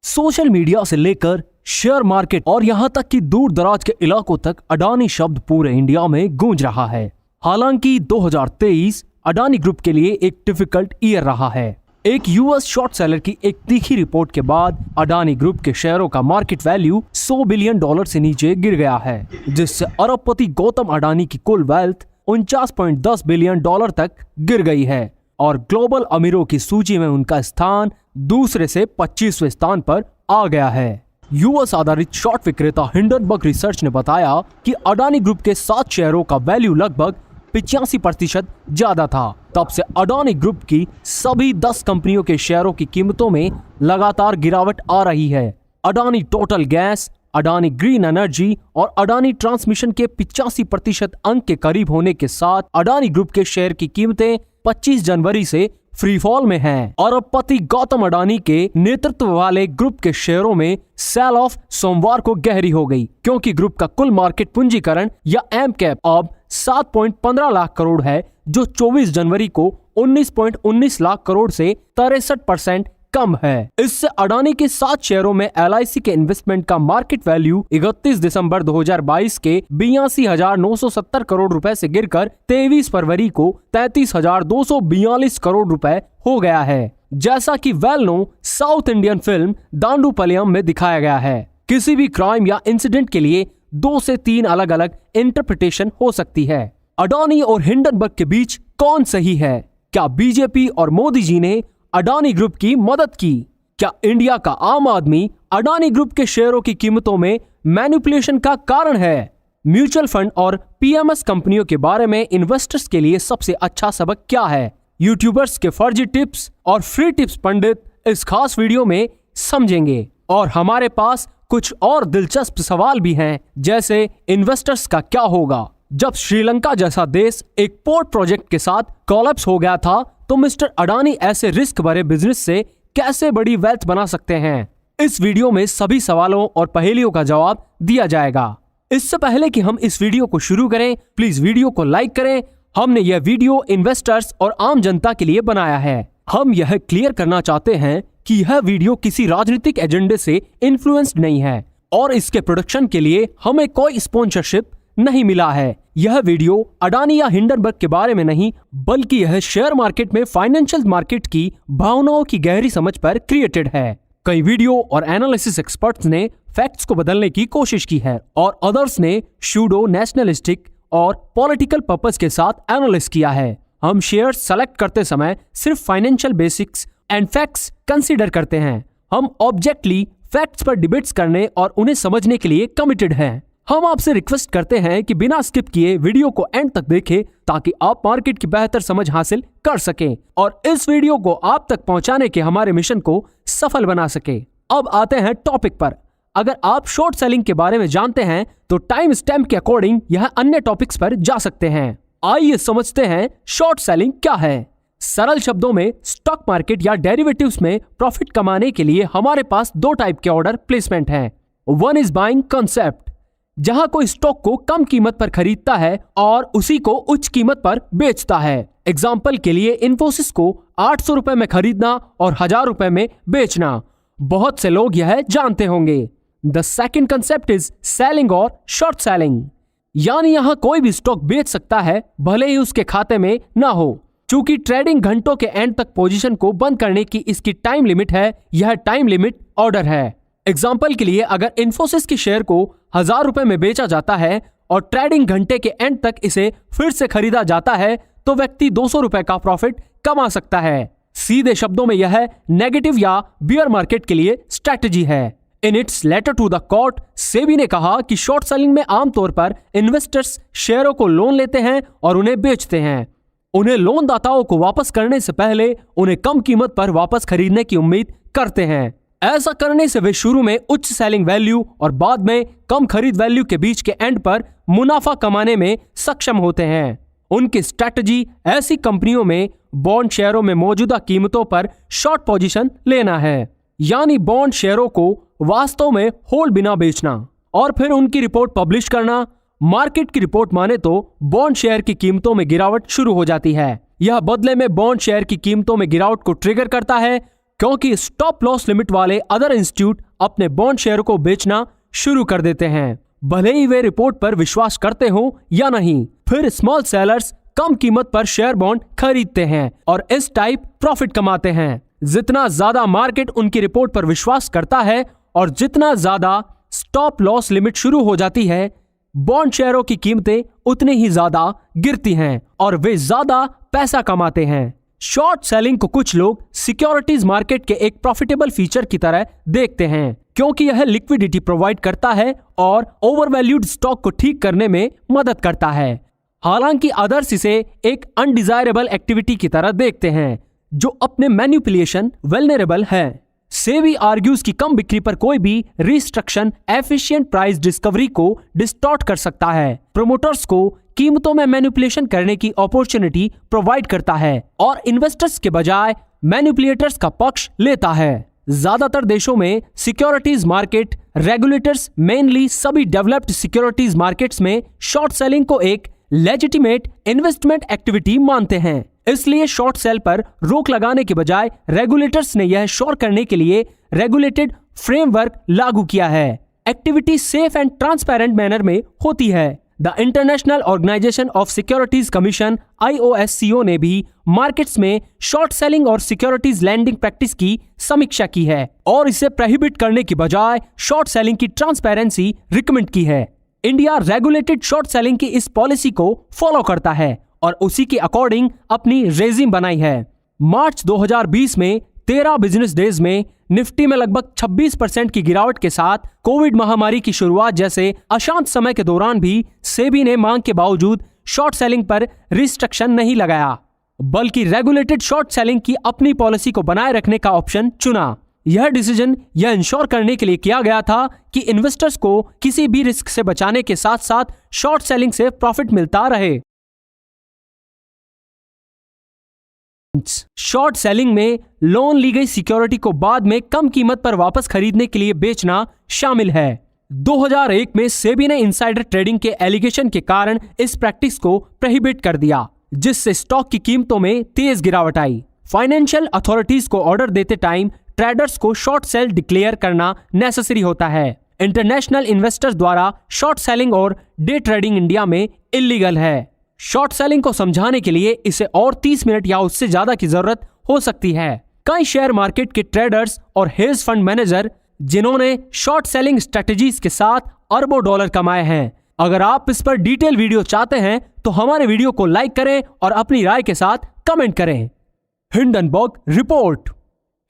Social media से लेकर share market और यहाँ तक कि दूर दराज के इलाकों तक अडानी शब्द पूरे इंडिया में गूंज रहा है। हालांकि 2023 अडानी ग्रुप के लिए एक डिफिकल्ट ईयर रहा है। एक यूएस शॉर्ट सेलर की एक तीखी रिपोर्ट के बाद अडानी ग्रुप के शेयरों का मार्केट वैल्यू $100 बिलियन से नीचे गिर गया है, जिससे अरबपति गौतम अडानी की कुल वेल्थ $49.10 बिलियन तक गिर गई है और ग्लोबल अमीरों की सूची में उनका स्थान दूसरे से 25वें स्थान पर आ गया है। यूएस आधारित शॉर्ट विक्रेता हिंडनबर्ग रिसर्च ने बताया कि अडानी ग्रुप के 7 शेयरों का वैल्यू लगभग 85% ज्यादा था। तब से अडानी ग्रुप की सभी 10 कंपनियों के शेयरों की कीमतों में लगातार गिरावट आ रही है। Adani total gas, Adani green energy और अडानी ट्रांसमिशन के 85% अंक के करीब होने के साथ अडानी ग्रुप के शेयर की कीमतें 25 जनवरी से फ्री फॉल में हैं। अरबपति गौतम अडानी के नेतृत्व वाले ग्रुप के शेयरों में सेल ऑफ सोमवार को गहरी हो गई, क्योंकि ग्रुप का कुल मार्केट पूंजीकरण या एम कैप अब 7.15 लाख करोड़ है, जो 24 जनवरी को 19.19 लाख करोड़ से 63% कम है। इससे अडानी के 7 शेयरों में LIC के इन्वेस्टमेंट का मार्केट वैल्यू 31 दिसंबर 2022 के 82,970 करोड़ रुपए से गिरकर 23 फरवरी को 33,242 करोड़ रुपए हो गया है, जैसा कि well known south Indian film Dandupalyam में दिखाया गया है। किसी भी क्राइम या इंसिडेंट के लिए 2 से 3 अलग अलग इंटरप्रिटेशन हो सकती है। अडानी और हिंडनबर्ग के बीच कौन सही है? क्या बीजेपी और मोदी जी ने अडानी ग्रुप की मदद की? क्या इंडिया का आम आदमी अडानी ग्रुप के शेयरों की कीमतों में मैनिपुलेशन का कारण है? म्यूचुअल फंड और PMS कंपनियों के बारे में इन्वेस्टर्स के लिए सबसे अच्छा सबक क्या है? यूट्यूबर्स के फर्जी टिप्स और फ्री टिप्स पंडित इस खास वीडियो में समझेंगे। और हमारे पास कुछ और दिलचस्प सवाल भी हैं, जैसे इन्वेस्टर्स का क्या होगा जब श्रीलंका जैसा देश एक पोर्ट प्रोजेक्ट के साथ कोलैप्स हो गया था, तो मिस्टर अडानी ऐसे रिस्क भरे बिजनेस से कैसे बड़ी वेल्थ बना सकते हैं? इस वीडियो में सभी सवालों और पहेलियों का जवाब दिया जाएगा। इससे पहले कि हम इस वीडियो को शुरू करें, प्लीज वीडियो को लाइक करें। हमने यह वीडियो इन्वेस्टर्स और आम जनता के लिए बनाया है। हम यह क्लियर करना चाहते हैं कि यह वीडियो किसी राजनीतिक एजेंडे से इन्फ्लुएंस्ड नहीं है और इसके प्रोडक्शन के लिए हमें कोई स्पॉन्सरशिप नहीं मिला है। यह वीडियो अडानी या हिंडनबर्ग के बारे में नहीं, बल्कि यह शेयर मार्केट में फाइनेंशियल मार्केट की भावनाओं की गहरी समझ पर क्रिएटेड है। कई वीडियो और एनालिसिस एक्सपर्ट्स ने फैक्ट्स को बदलने की कोशिश की है और अदर्स ने शूडो नेशनलिस्टिक और पॉलिटिकल पर्पस के साथ एनालिसिस किया है। हम शेयर सेलेक्ट करते समय सिर्फ financial basics and facts consider करते हैं। हम ऑब्जेक्टली फैक्ट्स पर डिबेट्स करने और उन्हें समझने के लिए कमिटेड हैं। हम आपसे रिक्वेस्ट करते हैं कि बिना स्किप किए वीडियो को एंड तक देखें, ताकि आप मार्केट की बेहतर समझ हासिल कर सकें और इस वीडियो को आप तक पहुंचाने के हमारे मिशन को सफल बना सके। अब आते हैं टॉपिक पर। अगर आप शॉर्ट सेलिंग के बारे में जानते हैं तो टाइम स्टैम्प के अकॉर्डिंग यह अन्य टॉपिक्स पर जा सकते हैं। आइए समझते हैं शॉर्ट सेलिंग क्या है। सरल शब्दों में, स्टॉक मार्केट या डेरिवेटिव्स में प्रॉफिट कमाने के लिए हमारे पास 2 टाइप के ऑर्डर प्लेसमेंट हैं। वन इज बाइंग कॉन्सेप्ट, जहां कोई स्टॉक को कम कीमत पर खरीदता है और उसी को उच्च कीमत पर बेचता है। एग्जाम्पल के लिए इन्फोसिस को 800 रुपए में खरीदना और 1000 रुपए में बेचना। बहुत से लोग यह जानते होंगे। The second concept is selling और शॉर्ट सेलिंग, यानी यहां कोई भी स्टॉक बेच सकता है भले ही उसके खाते में ना हो। चूंकि ट्रेडिंग घंटों के एंड तक पोजीशन को बंद करने की इसकी टाइम लिमिट है, यह टाइम लिमिट ऑर्डर है। एग्जाम्पल के लिए, अगर इन्फोसिस के शेयर को 1000 रुपए में बेचा जाता है और ट्रेडिंग घंटे के एंड तक इसे फिर से खरीदा जाता है, तो व्यक्ति 200 रुपए का प्रॉफिट कमा सकता है। सीधे शब्दों में यह नेगेटिव या बियर मार्केट के लिए स्ट्रैटेजी है। In its letter to the court, SEBI ने कहा कि शॉर्ट सेलिंग में आमतौर पर इन्वेस्टर्स शेयरों को लोन लेते हैं और उन्हें बेचते हैं। उन्हें लोन दाताओं को वापस करने से पहले उन्हें कम कीमत पर वापस खरीदने की उम्मीद करते हैं। ऐसा करने से वे शुरू में उच्च सेलिंग वैल्यू और बाद में कम खरीद वैल्यू के बीच के एंड पर मुनाफा कमाने में सक्षम होते हैं। उनकी स्ट्रैटेजी ऐसी कंपनियों में बॉन्ड शेयरों में मौजूदा कीमतों पर शॉर्ट पोजीशन लेना है, यानी बॉन्ड शेयरों को वास्तव में होल्ड बिना बेचना और फिर उनकी रिपोर्ट पब्लिश करना। मार्केट की रिपोर्ट माने तो बॉन्ड शेयर की कीमतों में गिरावट शुरू हो जाती है। यह बदले में बॉन्ड शेयर की कीमतों में गिरावट को ट्रिगर करता है। क्योंकि स्टॉप लॉस लिमिट वाले अदर इंस्टीट्यूट अपने बॉन्ड शेयर को बेचना शुरू कर देते हैं, भले ही वे रिपोर्ट पर विश्वास करते हो या नहीं। फिर स्मॉल सेलर्स कम कीमत पर शेयर बॉन्ड खरीदते हैं और इस टाइप प्रॉफिट कमाते हैं। जितना ज्यादा मार्केट उनकी रिपोर्ट पर विश्वास करता है और जितना ज्यादा स्टॉप लॉस लिमिट शुरू हो जाती है, बॉन्ड शेयरों की कीमतें उतनी ही ज्यादा गिरती हैं और वे ज्यादा पैसा कमाते हैं। शॉर्ट सेलिंग को कुछ लोग सिक्योरिटीज मार्केट के एक प्रॉफिटेबल फीचर की तरह देखते हैं, क्योंकि यह लिक्विडिटी प्रोवाइड करता है और ओवरवैल्यूड स्टॉक को ठीक करने में मदद करता है। हालांकि अदर्स इसे एक अनडिजायरेबल एक्टिविटी की तरह देखते हैं जो अपने मैनिपुलेशन वेल्नरेबल है। सेबी आर्ग्यूज की कम बिक्री पर कोई भी रिस्ट्रक्शन एफिशिएंट प्राइस डिस्कवरी को डिस्टॉर्ट कर सकता है, प्रोमोटर्स को कीमतों में मैनिपुलेशन करने की अपॉर्चुनिटी प्रोवाइड करता है और इन्वेस्टर्स के बजाय मैनिपुलेटर्स का पक्ष लेता है। ज्यादातर देशों में सिक्योरिटीज मार्केट रेगुलेटर्स मेनली सभी डेवलप्ड सिक्योरिटीज मार्केट्स में शॉर्ट सेलिंग को एक लेजिटिमेट इन्वेस्टमेंट एक्टिविटी मानते हैं। इसलिए शॉर्ट सेल पर रोक लगाने के बजाय रेगुलेटर्स ने यह श्योर करने के लिए रेगुलेटेड फ्रेमवर्क लागू किया है। Activity safe and transparent manner में होती है। The international organisation of securities commission IOSCO ने भी मार्केट्स में शॉर्ट सेलिंग और सिक्योरिटीज लैंडिंग प्रैक्टिस की समीक्षा की है और इसे प्रोहिबिट करने की बजाय शॉर्ट सेलिंग की ट्रांसपेरेंसी रिकमेंड की है। इंडिया रेगुलेटेड शॉर्ट सेलिंग की इस पॉलिसी को फॉलो करता है और उसी के अकॉर्डिंग अपनी रेजिम बनाई है। मार्च 2020 में 13 बिजनेस डेज में निफ्टी में लगभग 26% की गिरावट के साथ कोविड महामारी की शुरुआत जैसे अशांत समय के दौरान भी सेबी ने मांग के बावजूद शॉर्ट सेलिंग पर रिस्ट्रिक्शन नहीं लगाया, बल्कि रेगुलेटेड शॉर्ट सेलिंग की अपनी पॉलिसी को बनाए रखने का ऑप्शन चुना। यह डिसीजन यह इंश्योर करने के लिए किया गया था कि इन्वेस्टर्स को किसी भी रिस्क से बचाने के साथ साथ शॉर्ट सेलिंग से प्रॉफिट मिलता रहे। शॉर्ट सेलिंग में लोन ली गई सिक्योरिटी को बाद में कम कीमत पर वापस खरीदने के लिए बेचना शामिल है। 2001 में सेबी ने इनसाइडर ट्रेडिंग के एलिगेशन के कारण इस प्रैक्टिस को प्रोहिबिट कर दिया, जिससे स्टॉक की कीमतों में तेज गिरावट आई। फाइनेंशियल अथॉरिटीज को ऑर्डर देते टाइम ट्रेडर्स को शॉर्ट सेल डिक्लेयर करना नेसेसरी होता है। इंटरनेशनल इन्वेस्टर्स द्वारा शॉर्ट सेलिंग और डे ट्रेडिंग इंडिया में इलीगल है। शॉर्ट सेलिंग को समझाने के लिए इसे और 30 मिनट या उससे ज्यादा की जरूरत हो सकती है। कई शेयर मार्केट के ट्रेडर्स और हेज फंड मैनेजर जिन्होंने शॉर्ट सेलिंग स्ट्रेटजीज के साथ अरबों डॉलर कमाए हैं। अगर आप इस पर डिटेल वीडियो चाहते हैं तो हमारे वीडियो को लाइक करें और अपनी राय के साथ कमेंट करें। Hindenburg report.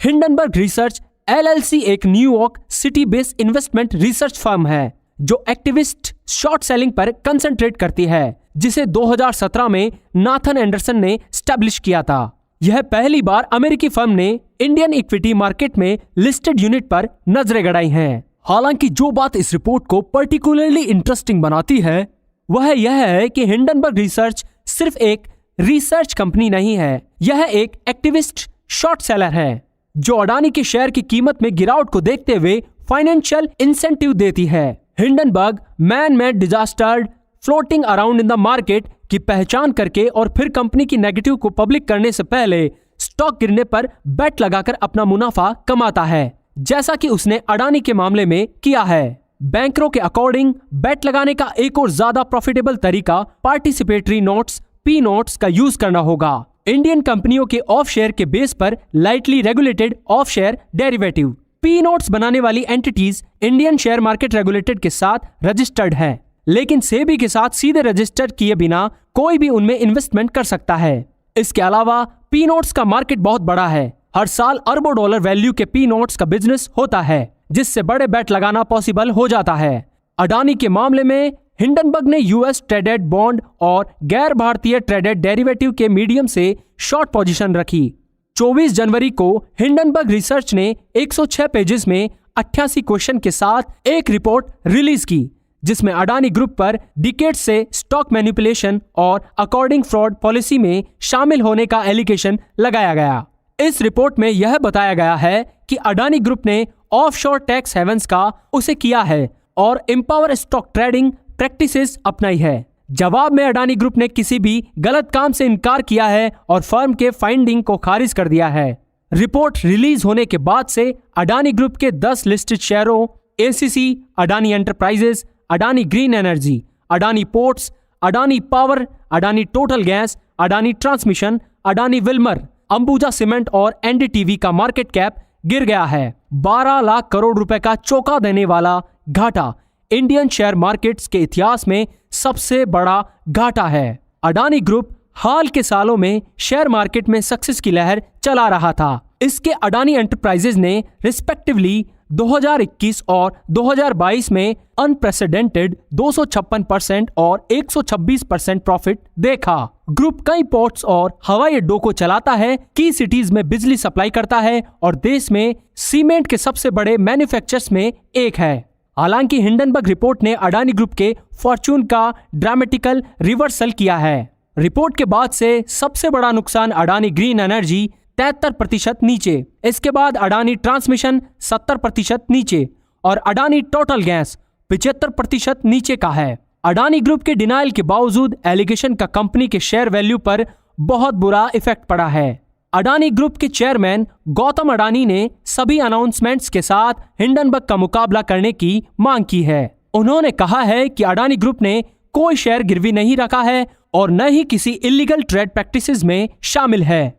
Hindenburg research LLC एक New York city based investment research firm है जो एक्टिविस्ट शॉर्ट सेलिंग पर कंसंट्रेट करती है, जिसे 2017 में नाथन एंडरसन ने स्टैब्लिश किया था। यह पहली बार अमेरिकी फर्म ने इंडियन इक्विटी मार्केट में लिस्टेड यूनिट पर नजरें गड़ाई हैं। हालांकि जो बात इस रिपोर्ट को पर्टिकुलरली इंटरेस्टिंग बनाती है वह यह है कि हिंडनबर्ग रिसर्च सिर्फ एक रिसर्च कंपनी नहीं है, यह एक एक्टिविस्ट शॉर्ट सेलर है जो अडानी के शेयर की कीमत में गिरावट को देखते हुए फाइनेंशियल इंसेंटिव देती है। Hindenburg man made disaster floating around in the market की पहचान करके और फिर कंपनी की नेगेटिव को पब्लिक करने से पहले स्टॉक गिरने पर बेट लगाकर अपना मुनाफा कमाता है, जैसा कि उसने अडानी के मामले में किया है। बैंकरों के अकॉर्डिंग बेट लगाने का एक और ज्यादा प्रॉफिटेबल तरीका पार्टिसिपेटरी नोट्स P नोट्स का यूज करना होगा। इंडियन कंपनियों के ऑफ शेयर के बेस पर lightly regulated of share derivative P notes बनाने वाली entities Indian share market regulated के साथ रजिस्टर्ड है, लेकिन सेबी के साथ सीधे रजिस्टर किए बिना कोई भी उनमें इन्वेस्टमेंट कर सकता है। इसके अलावा P नोट्स का मार्केट बहुत बड़ा है। हर साल अरबों डॉलर वैल्यू के P नोट्स का बिजनेस होता है, जिससे बड़े बेट लगाना पॉसिबल हो जाता है। अडानी के मामले में हिंडनबर्ग ने US ट्रेडेड बॉन्ड और गैर भारतीय ट्रेडेड डेरिवेटिव के मीडियम से शॉर्ट पोजीशन रखी। 24 जनवरी को हिंडनबर्ग रिसर्च ने 106 पेजेस में 88 क्वेश्चन के साथ एक रिपोर्ट रिलीज की, जिसमें अडानी ग्रुप पर डिकेड से स्टॉक मैनिपुलेशन और अकॉर्डिंग फ्रॉड पॉलिसी में शामिल होने का एलिगेशन लगाया गया। इस रिपोर्ट में यह बताया गया है कि अडानी ग्रुप ने ऑफशोर टैक्स हेवंस का उसे किया है और एम्पावर स्टॉक ट्रेडिंग प्रैक्टिसेस अपनाई है। जवाब में अडानी ग्रुप ने किसी भी गलत काम से इनकार किया है और फर्म के फाइंडिंग को खारिज कर दिया है। रिपोर्ट रिलीज होने के बाद से अडानी ग्रुप के 10 लिस्टेड शेयरों ACC, Adani enterprises, Adani green energy, Adani ports, Adani power, Adani total gas, Adani transmission, Adani Wilmer, Ambuja cement और एनडीटीवी का मार्केट कैप गिर गया है। 12 लाख करोड़ रुपए का चौंका देने वाला घाटा इंडियन शेयर मार्केट्स के इतिहास में सबसे बड़ा घाटा है। अडानी ग्रुप हाल के सालों में शेयर मार्केट में सक्सेस की लहर चला रहा था। इसके अडानी एंटरप्राइजेज ने रिस्पेक्टिवली 2021 और 2022 में अनप्रेसिडेंटेड 256% और 126% प्रॉफिट देखा। ग्रुप कई पोर्ट्स और हवाई अड्डों को चलाता है, की सिटीज में बिजली सप्लाई करता है और देश में सीमेंट के सबसे बड़े मैन्युफैक्चरर्स में एक है। हालांकि हिंडनबर्ग रिपोर्ट ने अडानी ग्रुप के फॉर्च्यून का ड्रामेटिकल रिवर्सल किया है। रिपोर्ट के बाद से सबसे बड़ा नुकसान अडानी ग्रीन एनर्जी 73% नीचे, इसके बाद अडानी ट्रांसमिशन 70% नीचे और अडानी टोटल गैस 75% नीचे का है। अडानी ग्रुप के डिनायल के बावजूद एलिगेशन का कंपनी के शेयर वैल्यू पर बहुत बुरा इफेक्ट पड़ा है। अडानी ग्रुप के चेयरमैन गौतम अडानी ने सभी अनाउंसमेंट्स के साथ हिंडनबर्ग का मुकाबला करने की मांग की है। उन्होंने कहा है कि अडानी ग्रुप ने कोई शेयर गिरवी नहीं रखा है और न ही किसी इलीगल ट्रेड प्रैक्टिसेस में शामिल है।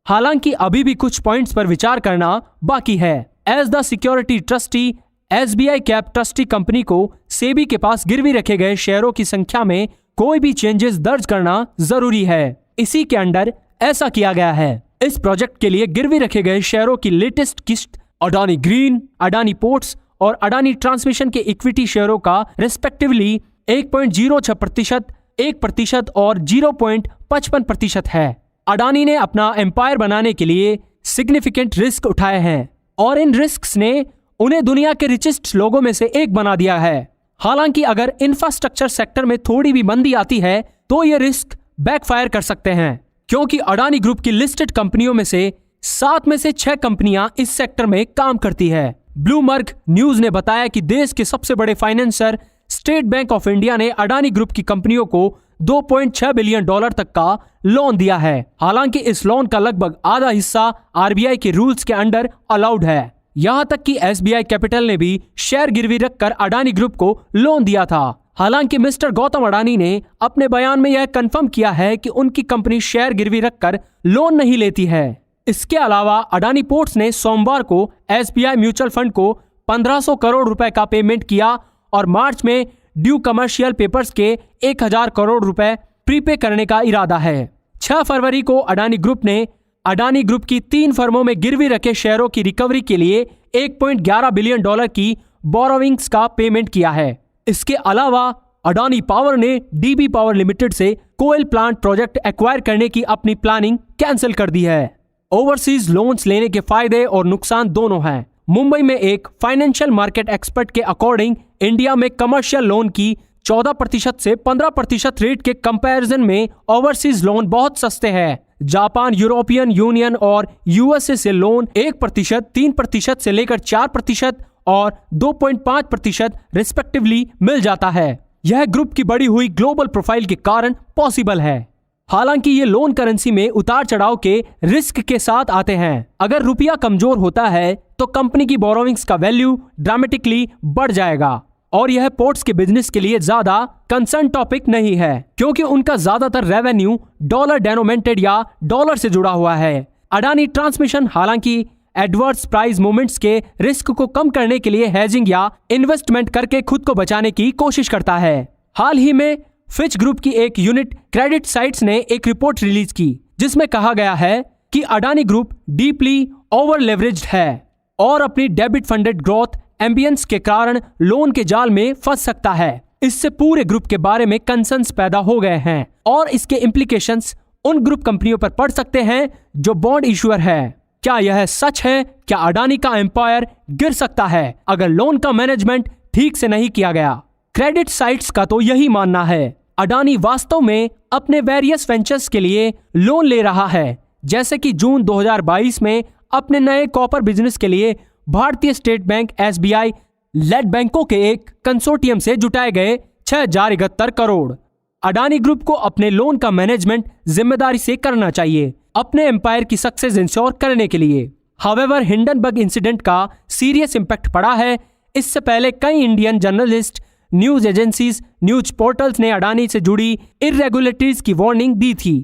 हालांकि अभी भी कुछ पॉइंट्स पर विचार करना बाकी है। As the security trustee, SBI cap trustee company को सेबी के पास गिरवी रखे गए शेयरों की संख्या में कोई भी चेंजेस दर्ज करना जरूरी है। इसी के अंडर ऐसा किया गया है। इस प्रोजेक्ट के लिए गिरवी रखे गए शेयरों की लेटेस्ट किस्त अडानी ग्रीन, अडानी पोर्ट्स और अडानी ट्रांसमिशन के इक्विटी शेयरों का रिस्पेक्टिवली 1.06%, 1% और 0.55% है। अडानी ने अपना एम्पायर बनाने के लिए सिग्निफिकेंट रिस्क उठाए हैं और इन रिस्क्स ने उन्हें दुनिया के रिचेस्ट लोगों में से एक बना दिया है। हालांकि अगर इंफ्रास्ट्रक्चर सेक्टर में थोड़ी भी मंदी आती है तो ये रिस्क बैकफायर कर सकते हैं, क्योंकि अडानी ग्रुप की लिस्टेड कंपनियों में से 7 में से 6 कंपनियां इस सेक्टर में काम करती है। ब्लूमबर्ग न्यूज ने बताया कि देश के सबसे बड़े फाइनेंसर स्टेट बैंक ऑफ इंडिया ने अडानी ग्रुप की कंपनियों को $2.6 बिलियन तक का लोन दिया है। हालांकि इस लोन का लगभग आधा हिस्सा आरबीआई के रूल्स के अंडर अलाउड है। यहां तक कि एसबीआई कैपिटल ने भी शेयर गिरवी रखकर अडानी ग्रुप को लोन दिया था। हालांकि मिस्टर गौतम अडानी ने अपने बयान में यह कंफर्म किया है कि उनकी कंपनी शेयर गिरवी रखकर लोन नहीं लेती है। इसके अलावा अडानी पोर्ट्स ने सोमवार को एसबीआई म्यूचुअल फंड को 1500 करोड़ रुपए का पेमेंट किया और मार्च में ड्यू कमर्शियल पेपर्स के 1000 करोड़ रुपए प्रीपे करने का इरादा है। 6 फरवरी को अडानी ग्रुप ने अडानी ग्रुप की 3 फर्मों में गिरवी रखे शेयरों की रिकवरी के लिए $1.11 बिलियन की बोरोविंग्स का पेमेंट किया है। इसके अलावा अडानी पावर ने डीबी पावर लिमिटेड से कोयल प्लांट प्रोजेक्ट एक्वायर करने की अपनी प्लानिंग कैंसिल कर दी है। ओवरसीज लोन्स लेने के फायदे और नुकसान दोनों हैं। मुंबई में एक फाइनेंशियल मार्केट एक्सपर्ट के अकॉर्डिंग इंडिया में कमर्शियल लोन की 14% से 15% रेट के कंपैरिजन में ओवरसीज लोन बहुत सस्ते हैं। जापान, यूरोपियन यूनियन और यूएसए से लोन 1%, 3% से लेकर 4% और 2.5% रिस्पेक्टिवली मिल जाता है। यह ग्रुप की बढ़ी हुई ग्लोबल प्रोफाइल के कारण पॉसिबल है। हालांकि ये लोन करेंसी में उतार चढ़ाव के रिस्क के साथ आते हैं। अगर रुपया कमजोर होता है तो कंपनी की बोरोविंग्स का वैल्यू ड्रामेटिकली बढ़ जाएगा और यह पोर्ट्स के बिजनेस के लिए ज्यादा कंसर्न टॉपिक नहीं है, क्योंकि उनका ज्यादातर रेवेन्यू डॉलर डेनोमिनेटेड या डॉलर से जुड़ा हुआ है। अडानी ट्रांसमिशन हालांकि एडवर्स प्राइस मूवमेंट्स के रिस्क को कम करने के लिए हेजिंग या इन्वेस्टमेंट करके खुद को बचाने की कोशिश करता है। हाल ही में फिच ग्रुप की एक यूनिट क्रेडिट साइट्स ने एक रिपोर्ट रिलीज की जिसमें कहा गया है कि Adani group deeply over leveraged है और अपनी डेबिट फंडेड ग्रोथ एम्बियंस के कारण लोन के जाल में फंस सकता है। इससे पूरे ग्रुप के बारे में कंसर्न्स पैदा हो गए हैं और इसके इम्प्लीकेशंस उन ग्रुप कंपनियों पर पड़ सकते हैं जो बॉन्ड इशूअर है। क्या यह सच है? क्या अडानी का एम्पायर गिर सकता है अगर लोन का मैनेजमेंट ठीक से नहीं किया गया? क्रेडिट साइट्स का तो यही मानना है। अडानी वास्तव में अपने वेरियस वेंचर्स के लिए लोन ले रहा है, जैसे कि जून 2022 में अपने नए कॉपर बिजनेस के लिए भारतीय स्टेट बैंक एसबीआई लेड बैंकों के एक कंसोर्टियम से जुटाए गए 6,071 करोड़। अडानी ग्रुप को अपने लोन का मैनेजमेंट जिम्मेदारी से करना चाहिए। अपने एम्पायर की सक्सेस इंश्योर करने के लिए। हावेवर हिंडनबर्ग इंसिडेंट का सीरियस इंपैक्ट पड़ा है। इससे पहले कई Indian journalist, news agencies, news portals ने अडानी से जुड़ी इरेगुलरिटीज की वार्निंग दी थी।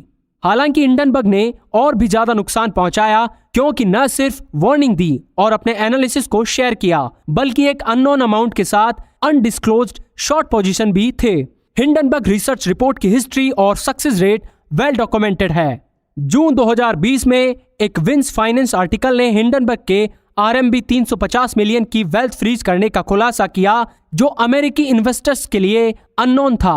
हालांकि हिंडनबर्ग ने और भी ज्यादा नुकसान पहुंचाया, क्योंकि न सिर्फ वार्निंग दी और अपने एनालिसिस को शेयर किया, बल्कि एक अननोन अमाउंट के साथ अनडिस्क्लोज्ड शॉर्ट पोजीशन भी थे। हिंडनबर्ग रिसर्च रिपोर्ट की हिस्ट्री और सक्सेस रेट वेल डॉक्यूमेंटेड है। जून 2020 में एक विंस फाइनेंस आर्टिकल ने हिंडनबर्ग के RMB 350 मिलियन की वेल्थ फ्रीज करने का खुलासा किया, जो अमेरिकी इन्वेस्टर्स के लिए अननोन था।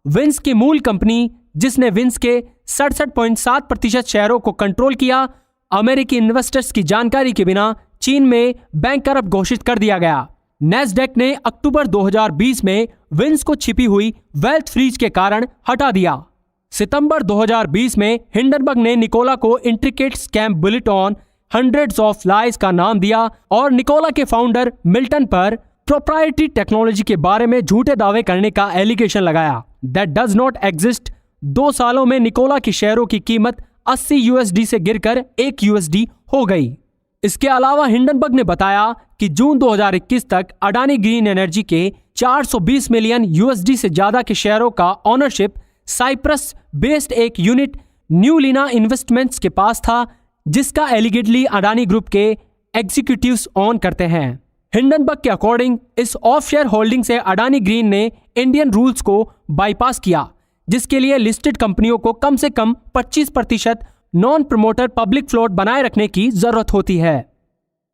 विंस की मूल कंपनी, जिसने विंस के 67.7% शेयरों को कंट्रोल किया, अमेरिकी इन्वेस्टर्स की जानकारी के बिना चीन में बैंकरप्ट घोषित कर दिया गया। नैस्डैक ने अक्टूबर 2020 में विंस को छिपी हुई वेल्थ फ्रीज के कारण हटा दिया। सितंबर 2020 में हिंडनबर्ग ने निकोला को intricate scam bullet on hundreds of lies का नाम दिया और निकोला के फाउंडर मिल्टन पर प्रोप्राइटरी टेक्नोलॉजी के बारे में झूठे दावे करने का एलिगेशन लगाया दैट डज नॉट एग्जिस्ट। 2 सालों में निकोला की शेयरों की कीमत $80 से गिरकर $1 हो गई। इसके अलावा हिंडनबर्ग ने बताया कि जून 2021 तक अडानी ग्रीन एनर्जी के $420 मिलियन से ज्यादा के शेयरों का ऑनरशिप साइप्रस बेस्ड एक यूनिट न्यूलिना इन्वेस्टमेंट्स के पास था, जिसका एलिगेडली अडानी ग्रुप के एग्जीक्यूटिव्स ऑन करते हैं। हिंडनबर्ग के अकॉर्डिंग इस ऑफ शेयर होल्डिंग से अडानी ग्रीन ने इंडियन रूल्स को बाईपास किया, जिसके लिए लिस्टेड कंपनियों को कम से कम 25% नॉन प्रमोटर पब्लिक फ्लोट बनाए रखने की जरूरत होती है।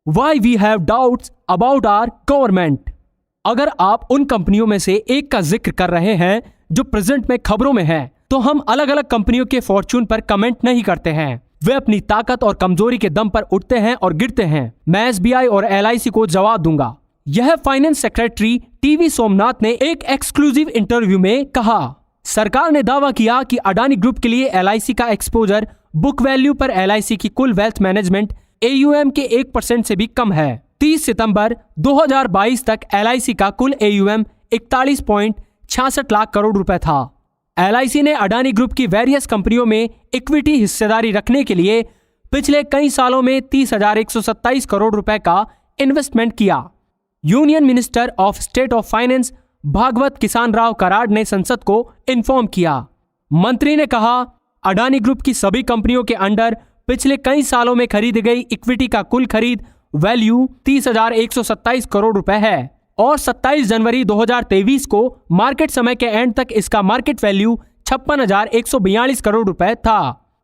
Why we have doubts about our government. अगर आप उन कंपनियों में से एक का जिक्र कर रहे हैं जो प्रेजेंट में खबरों में है, तो हम अलग अलग कंपनियों के फॉर्च्यून पर कमेंट नहीं करते हैं। वे अपनी ताकत और कमजोरी के दम पर उठते हैं और गिरते हैं। मैं SBI और LIC को जवाब दूंगा। यह फाइनेंस सेक्रेटरी टीवी सोमनाथ ने एक एक्सक्लूसिव इंटरव्यू में कहा। सरकार ने दावा किया कि अडानी ग्रुप के लिए LIC का एक्सपोजर बुक वैल्यू पर LIC की कुल वेल्थ मैनेजमेंट AUM के 1% से भी कम है। 30 सितंबर 2022 तक LIC का कुल AUM 41.66 लाख करोड़ रुपए था। LIC ने अडानी ग्रुप की वेरियस कंपनियों में इक्विटी हिस्सेदारी रखने के लिए पिछले कई सालों में 30,127 करोड़ रुपए का इन्वेस्टमेंट किया। Union minister of state of finance Bhagwat Kisan Rao Karad ने संसद को इन्फॉर्म किया। मंत्री ने कहा, अडानी ग्रुप की सभी कंपनियों के अंडर पिछले कई सालों में खरीदी गई इक्विटी का कुल खरीद वैल्यू 30,127 करोड़ रुपए है और 27 जनवरी 2023 को मार्केट समय के एंड तक इसका मार्केट वैल्यू 56,142 करोड़ रुपए था।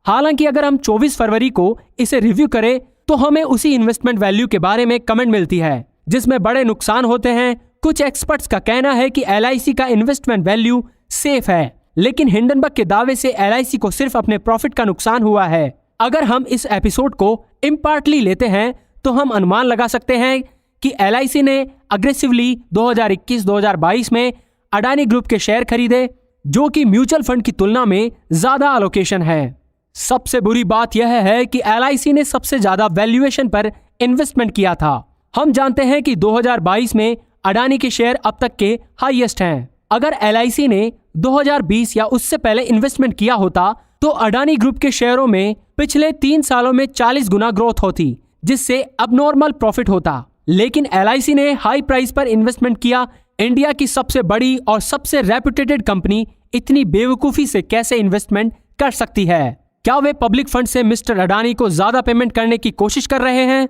हालांकि अगर हम 24 फरवरी को इसे रिव्यू करें तो हमें उसी इन्वेस्टमेंट वैल्यू के बारे में कमेंट मिलती है, जिसमें बड़े नुकसान होते हैं। कुछ एक्सपर्ट्स का कहना है कि LIC का इन्वेस्टमेंट वैल्यू सेफ है, लेकिन हिंडनबर्ग के दावे से LIC को सिर्फ अपने प्रॉफिट का नुकसान हुआ है। अगर हम इस एपिसोड को इम्पार्टली लेते हैं तो हम अनुमान लगा सकते हैं कि LIC ने अग्रेसिवली 2021-2022 में अडानी ग्रुप के शेयर खरीदे, जो कि म्यूचुअल फंड की तुलना में ज्यादा अलोकेशन है। सबसे बुरी बात यह है कि LIC ने सबसे ज्यादा वैल्यूएशन पर इन्वेस्टमेंट किया था। हम जानते हैं कि 2022 में अडानी के शेयर अब तक के हाईएस्ट हैं। अगर LIC ने 2020 या उससे पहले इन्वेस्टमेंट किया होता तो अडानी ग्रुप के शेयरों में पिछले 3 सालों में 40 गुना ग्रोथ होती, जिससे अबनॉर्मल प्रॉफिट होता। लेकिन LIC ने हाई प्राइस पर इन्वेस्टमेंट किया। इंडिया की सबसे बड़ी और सबसे रेप्यूटेड कंपनी इतनी बेवकूफी से कैसे इन्वेस्टमेंट कर सकती है? क्या वे पब्लिक फंड से मिस्टर अडानी को ज्यादा पेमेंट करने की कोशिश कर रहे हैं?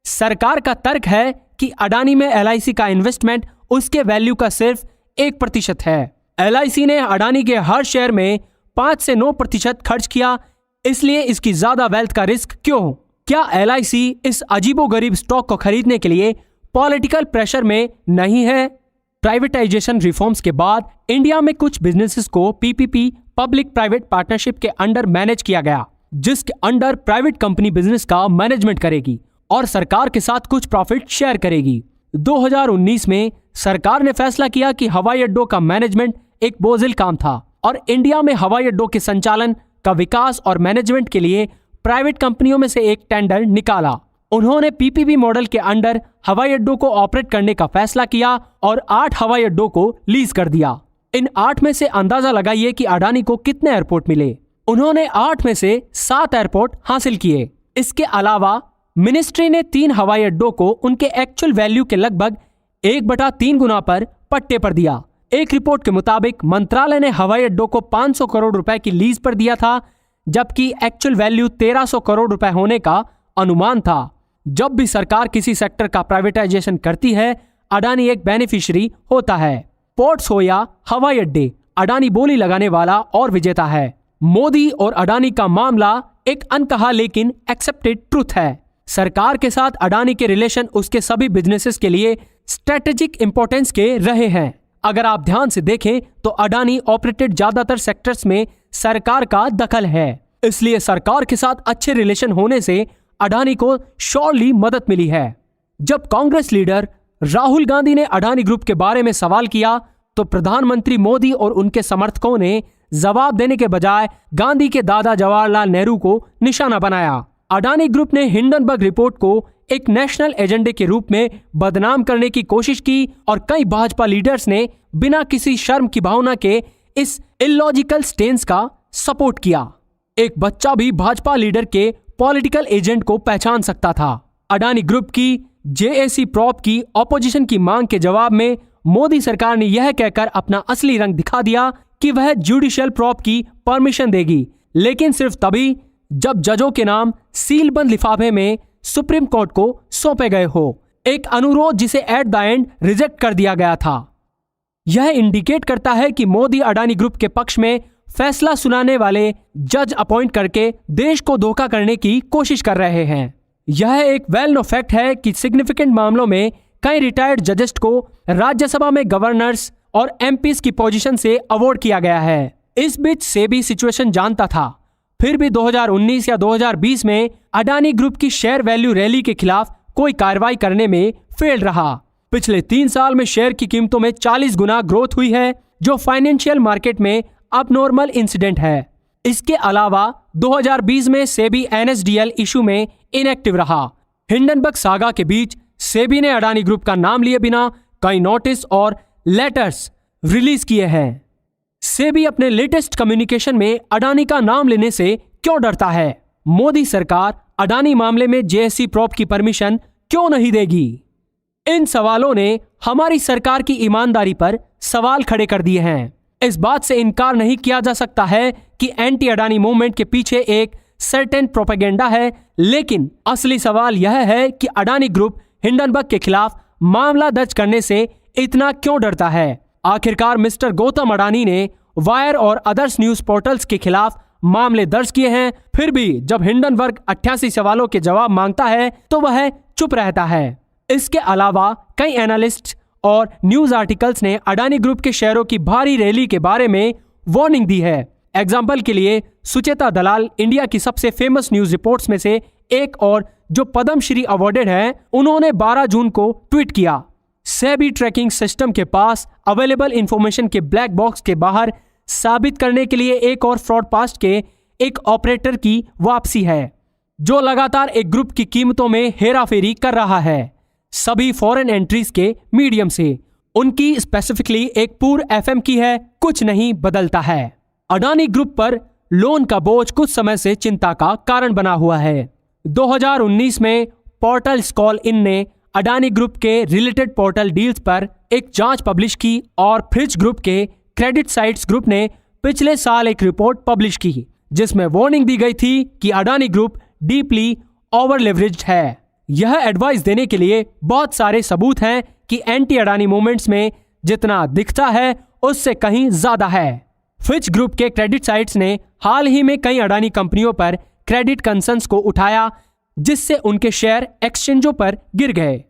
सरकार का तर्क है कि अडानी में LIC का इन्वेस्टमेंट उसके वैल्यू का सिर्फ 1% है। LIC ने अडानी के हर शेयर में 5 से 9% खर्च किया, इसलिए इसकी ज्यादा वेल्थ का रिस्क क्यों? क्या LIC इस अजीबोगरीब स्टॉक को खरीदने के लिए पॉलिटिकल प्रेशर में नहीं है? प्राइवेटाइजेशन रिफॉर्म्स के बाद इंडिया में कुछ बिजनेसेस को PPP पब्लिक प्राइवेट पार्टनरशिप के अंडर मैनेज किया गया, जिसके अंडर प्राइवेट कंपनी बिजनेस का मैनेजमेंट करेगी और सरकार के साथ कुछ प्रॉफिट शेयर करेगी। 2019 में सरकार ने फैसला किया कि हवाई अड्डों का मैनेजमेंट एक बोझिल काम था और इंडिया में हवाई अड्डों के संचालन का विकास और मैनेजमेंट के लिए प्राइवेट कंपनियों में से एक टेंडर निकाला। उन्होंने PPP मॉडल के अंडर हवाई अड्डों को ऑपरेट करने का फैसला किया और 8 हवाई अड्डों को लीज कर दिया। इन 8 में से अंदाजा लगाइए कि अडानी को कितने एयरपोर्ट मिले। उन्होंने 8 में से 7 एयरपोर्ट हासिल किए। इसके अलावा मिनिस्ट्री ने 3 हवाई अड्डों को उनके एक्चुअल वैल्यू के लगभग 1/3 गुना पर पट्टे पर दिया। एक रिपोर्ट के मुताबिक मंत्रालय ने हवाई अड्डों को 500 करोड़ रुपए की लीज पर दिया था, जबकि एक्चुअल वैल्यू 1300 करोड़ रुपए होने का अनुमान था। जब भी सरकार किसी सेक्टर का प्राइवेटाइजेशन करती है, अडानी एक बेनिफिशियरी होता है। पोर्ट्स हो या हवाई अड्डे, अडानी बोली लगाने वाला और विजेता है। मोदी और अडानी का मामला एक अनकहा लेकिन एक्सेप्टेड ट्रुथ है। सरकार के साथ अडानी के रिलेशन उसके सभी बिजनेसेस के लिए स्ट्रेटेजिक इंपॉर्टेंस के रहे हैं। अगर आप ध्यान से देखें तो अडानी ऑपरेटेड ज्यादातर सेक्टर्स में सरकार का दखल है, इसलिए सरकार के साथ अच्छे रिलेशन होने से अडानी को श्योरली मदद मिली है। जब कांग्रेस लीडर राहुल गांधी ने अडानी ग्रुप के बारे में सवाल किया तो प्रधानमंत्री मोदी और उनके समर्थकों ने जवाब देने के बजाय गांधी के दादा जवाहरलाल नेहरू को निशाना बनाया। अडानी ग्रुप ने हिंडनबर्ग रिपोर्ट को एक नेशनल एजेंडे के रूप में बदनाम करने की कोशिश की और कई भाजपा लीडर्स ने बिना किसी शर्म की भावना के इस इलॉजिकल स्टेंस का सपोर्ट किया। एक बच्चा भी भाजपा लीडर के पॉलिटिकल एजेंट को पहचान सकता था। अडानी ग्रुप की जेएसी प्रॉप की ऑपोजिशन की मांग के जवाब में मोदी सरकार ने यह कहकर अपना असली रंग दिखा दिया कि वह जुडिशियल प्रॉप की परमिशन देगी, लेकिन सिर्फ तभी जब जजों के नाम सीलबंद लिफाफे में सुप्रीम कोर्ट को सौंपे गए हो, एक अनुरोध जिसे एट द एंड रिजेक्ट कर दिया गया था। यह इंडिकेट करता है कि मोदी अडानी ग्रुप के पक्ष में फैसला सुनाने वाले जज अपॉइंट करके देश को धोखा करने की कोशिश कर रहे हैं। यह एक वेल नो फैक्ट है कि सिग्निफिकेंट मामलों में कई रिटायर्ड जजेस को राज्यसभा में गवर्नर्स और एमपीज की पोजीशन से अवॉर्ड किया गया है। इस बीच सेबी सिचुएशन जानता था, फिर भी 2019 या 2020 में अडानी ग्रुप की शेयर वैल्यू रैली के खिलाफ कोई कार्रवाई करने में फेल रहा। पिछले 3 साल में शेयर की कीमतों में 40 गुना ग्रोथ हुई है, जो फाइनेंशियल मार्केट में अबनॉर्मल इंसिडेंट है। इसके अलावा 2020 में सेबी एनएसडीएल इशू में इनएक्टिव रहा। हिंडनबर्ग सागा के बीच सेबी ने अडानी ग्रुप का नाम लिए बिना कई नोटिस और लेटर्स रिलीज किए हैं। सेबी अपने लेटेस्ट कम्युनिकेशन में अडानी का नाम लेने से क्यों डरता है? मोदी सरकार अडानी मामले में जेएससी प्रॉप की परमिशन क्यों नहीं देगी? इन सवालों ने हमारी सरकार की ईमानदारी पर सवाल खड़े कर दिए हैं। इस बात से इनकार नहीं किया जा सकता है कि एंटी अडानी मूवमेंट के पीछे एक सर्टेन प्रोपेगेंडा है, लेकिन असली सवाल यह है कि अडानी ग्रुप हिंडनबर्ग के खिलाफ मामला दर्ज करने से इतना क्यों डरता है? आखिरकार मिस्टर गौतम अडानी ने वायर और अदर्स न्यूज पोर्टल्स के खिलाफ मामले दर्ज किए हैं, फिर भी जब हिंडनबर्ग 88 सवालों के जवाब मांगता है तो वह चुप रहता है। इसके अलावा कई एनालिस्ट और न्यूज आर्टिकल्स ने अडानी ग्रुप के शेयरों की भारी रैली के बारे में वार्निंग दी है। एग्जाम्पल के लिए सुचेता दलाल इंडिया की सबसे फेमस न्यूज रिपोर्ट्स में से एक और जो पद्मश्री अवार्डेड है, उन्होंने 12 जून को ट्वीट किया, सेबी ट्रैकिंग सिस्टम के पास अवेलेबल इंफॉर्मेशन के ब्लैक बॉक्स के बाहर साबित करने के लिए एक और फ्रॉड पास्ट के एक ऑपरेटर की वापसी है, जो लगातार एक ग्रुप की कीमतों में हेराफेरी कर रहा है, सभी फॉरेन एंट्रीज के मीडियम से। उनकी स्पेसिफिकली एक पूर एफएम की है, कुछ नहीं बदलता है। अडानी ग्रुप पर लोन का बोझ कुछ समय से चिंता का कारण बना हुआ है। 2019 में पोर्टल स्कॉल इन ने अडानी ग्रुप के रिलेटेड पोर्टल डील्स पर एक जांच पब्लिश की और फ्रिज ग्रुप के क्रेडिट साइट्स ग्रुप ने पिछले साल एक रिपोर्ट पब्लिश की, जिसमें वार्निंग दी गई थी कि Adani group deeply over leveraged है। यह एडवाइस देने के लिए बहुत सारे सबूत हैं कि एंटी अडानी मूवमेंट्स में जितना दिखता है उससे कहीं ज्यादा है। फिच ग्रुप के क्रेडिट साइट्स ने हाल ही में कई अडानी कंपनियों पर क्रेडिट कंसर्न्स को उठाया, जिससे उनके शेयर एक्सचेंजों पर गिर गए।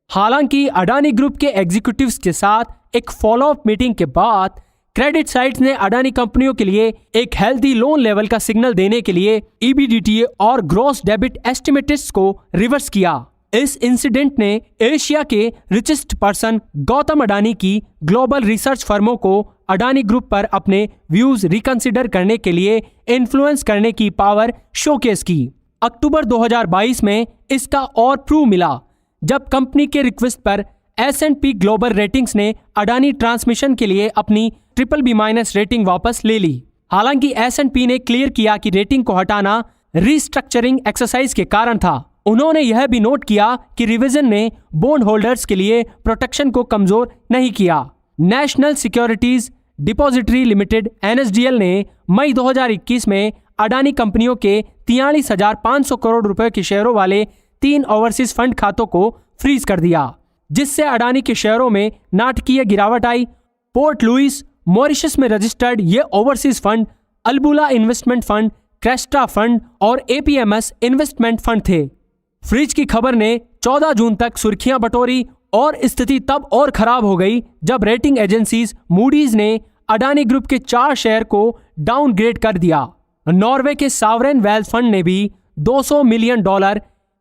हालांकि अडानी ग्रुप के एग्जीक्यूटिव्स के साथ एक फॉलोअप मीटिंग के बाद क्रेडिट साइट्स ने अडानी कंपनियों के लिए एक हेल्दी लोन लेवल का सिग्नल देने के लिए ईबीडीटीए और ग्रॉस डेबिट एस्टिमेट्स को रिवर्स किया। इस इंसिडेंट ने एशिया के रिचेस्ट पर्सन गौतम अडानी की ग्लोबल रिसर्च फर्मों को अडानी ग्रुप पर अपने व्यूज रिकंसिडर करने के लिए इन्फ्लुएंस करने की पावर शोकेस की। अक्टूबर 2022 में इसका और प्रूव मिला, जब कंपनी के रिक्वेस्ट पर S&P ग्लोबल रेटिंग्स ने अडानी ट्रांसमिशन के लिए अपनी BBB- रेटिंग वापस ले ली। हालांकि S&P ने क्लियर किया कि रेटिंग को हटाना रीस्ट्रक्चरिंग एक्सरसाइज के कारण था। उन्होंने यह भी नोट किया कि रिवीजन ने बॉन्ड होल्डर्स के लिए प्रोटेक्शन को कमजोर नहीं किया। National securities depository limited NSDL ने मई 2021 में अडानी कंपनियों के 43,500 करोड़ रुपए के शेयरों वाले 3 ओवरसीज फंड खातों को फ्रीज कर दिया, जिससे अडानी के शेयरों में नाटकीय गिरावट आई। पोर्ट लुइस मॉरिशस में रजिस्टर्ड ये overseas fund Albula investment fund, Cresta fund और APMS इन्वेस्टमेंट फंड थे। फ्रीज की खबर ने 14 जून तक सुर्खियां बटोरी और स्थिति तब और खराब हो गई जब रेटिंग एजेंसीज मूडीज ने अडानी ग्रुप के 4 शेयर को डाउनग्रेड कर दिया। नॉर्वे के सावरेन वेल्थ फंड ने भी $200 मिलियन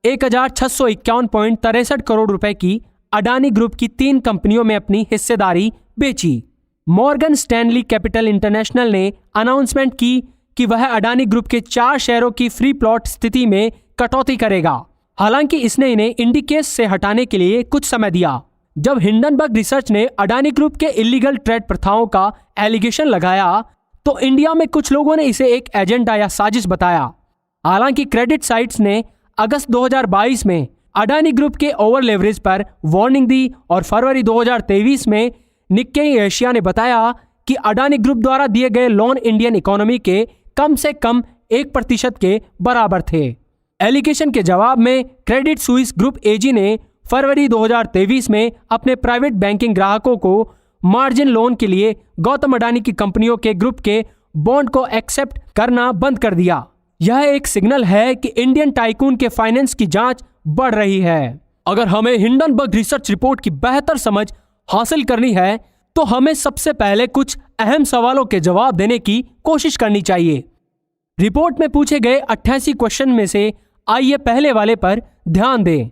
1,651.63 करोड़ रुपए की अडानी ग्रुप की 3 कंपनियों में अपनी हिस्सेदारी बेची। मॉर्गन स्टैनली कैपिटल इंटरनेशनल ने अनाउंसमेंट की कि वह अडानी ग्रुप के 4 शेयरों की फ्री प्लॉट स्थिति में कटौती करेगा। हालांकि इसने इन्हें इंडिकेस से हटाने के लिए कुछ समय दिया। जब हिंडनबर्ग रिसर्च ने अडानी ग्रुप के इलीगल ट्रेड प्रथाओं का एलिगेशन लगाया तो इंडिया में कुछ लोगों ने इसे एक एजेंडा या साजिश बताया। हालांकि क्रेडिट साइट्स ने अगस्त 2022 में अडानी ग्रुप के ओवर लेवरेज पर वार्निंग दी और फरवरी 2023 में निक्केई एशिया ने बताया कि अडानी ग्रुप द्वारा दिए गए लोन इंडियन इकोनॉमी के कम से कम 1% के बराबर थे। एलिगेशन के जवाब में क्रेडिट सुइस ग्रुप AG ने फरवरी 2023 में अपने प्राइवेट बैंकिंग ग्राहकों को मार्जिन लोन के लिए गौतम अडानी की कंपनियों के ग्रुप के बॉन्ड को एक्सेप्ट करना बंद कर दिया। यह एक सिग्नल है कि इंडियन टाइकून के फाइनेंस की जांच बढ़ रही है। अगर हमें हिंडनबर्ग रिसर्च रिपोर्ट की बेहतर समझ हासिल करनी है तो हमें सबसे पहले कुछ अहम सवालों के जवाब देने की कोशिश करनी चाहिए। रिपोर्ट में पूछे गए 88 क्वेश्चन में से आइए पहले वाले पर ध्यान दें।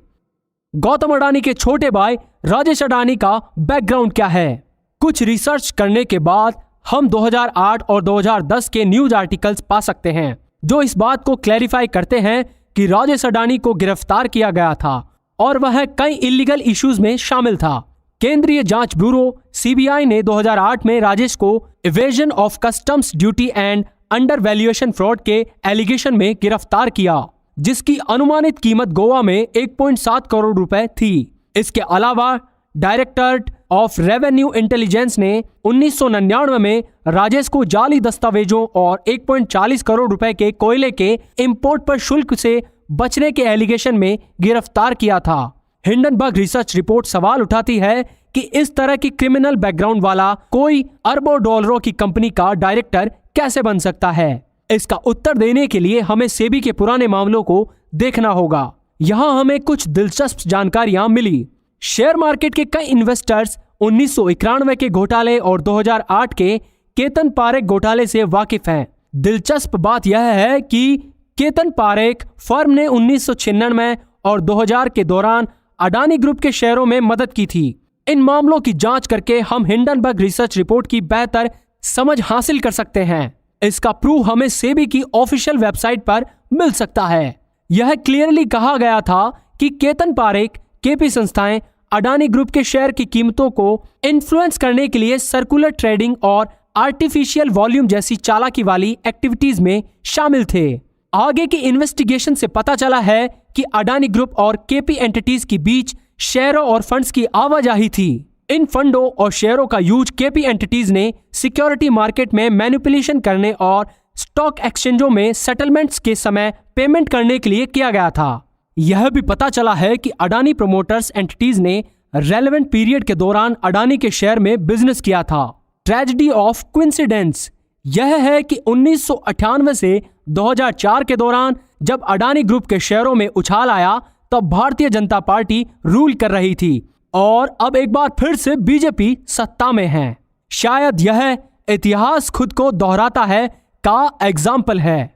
गौतम अडानी के छोटे भाई राजेश अडानी का बैकग्राउंड क्या है? कुछ रिसर्च करने के बाद हम 2008 और 2010 के न्यूज आर्टिकल्स पा सकते हैं जो इस बात को क्लैरिफाई करते हैं कि राजेश अडानी को गिरफ्तार किया गया था और वह कई इलीगल इश्यूज में शामिल था। केंद्रीय जांच ब्यूरो CBI ने 2008 में राजेश को evasion of customs duty and under valuation fraud के एलिगेशन में गिरफ्तार किया, जिसकी अनुमानित कीमत गोवा में 1.7 करोड़ रुपए थी। इसके अलावा डायरेक्टरेट ऑफ रेवेन्यू इंटेलिजेंस ने 1999 में राजेश को जाली दस्तावेजों और 1.40 करोड़ रुपए के कोयले के इंपोर्ट पर शुल्क से बचने के एलिगेशन में गिरफ्तार किया था। हिंडनबर्ग रिसर्च रिपोर्ट सवाल उठाती है कि इस तरह की क्रिमिनल बैकग्राउंड वाला कोई अरबों डॉलरों की कंपनी का डायरेक्टर कैसे बन सकता है। इसका उत्तर देने के लिए हमें सेबी के पुराने मामलों को देखना होगा। यहाँ हमें कुछ दिलचस्प जानकारियां मिली। शेयर मार्केट के कई इन्वेस्टर्स 1991 के घोटाले और 2008 के केतन पारेख घोटाले से वाकिफ हैं। दिलचस्प बात यह है कि केतन पारेख फर्म ने 1996 और 2000 के दौरान अडानी ग्रुप के शेयरों में मदद की थी। इन मामलों की जांच करके हम हिंडनबर्ग रिसर्च रिपोर्ट की बेहतर समझ हासिल कर सकते हैं। इसका प्रूफ हमें सेबी की ऑफिशियल वेबसाइट पर मिल सकता है। यह क्लियरली कहा गया था कि केतन पारेख केपी संस्थाएं अडानी ग्रुप के शेयर की कीमतों को इन्फ्लुएंस करने के लिए सर्कुलर ट्रेडिंग और आर्टिफिशियल वॉल्यूम जैसी चालाकी वाली एक्टिविटीज में शामिल थे। आगे की इन्वेस्टिगेशन से पता चला है कि अडानी ग्रुप और केपी एंटिटीज के बीच शेयरों और फंड्स की आवाजाही थी। इन फंडों और शेयरों का यूज केपी एंटिटीज ने सिक्योरिटी मार्केट में मैनिपुलेशन करने और स्टॉक एक्सचेंजों में सेटलमेंट्स के समय पेमेंट करने के लिए किया गया था। यह भी पता चला है कि अडानी प्रमोटर्स एंटिटीज ने रेलेवेंट पीरियड के दौरान अडानी के शेयर में बिजनेस किया था। ट्रेजेडी ऑफ कोइंसिडेंस यह है कि 1998 से 2004 के दौरान जब अडानी ग्रुप के शेयरों में उछाल आया तब भारतीय जनता पार्टी रूल कर रही थी और अब एक बार फिर से बीजेपी सत्ता में है। शायद यह इतिहास खुद को दोहराता है का एग्जाम्पल है।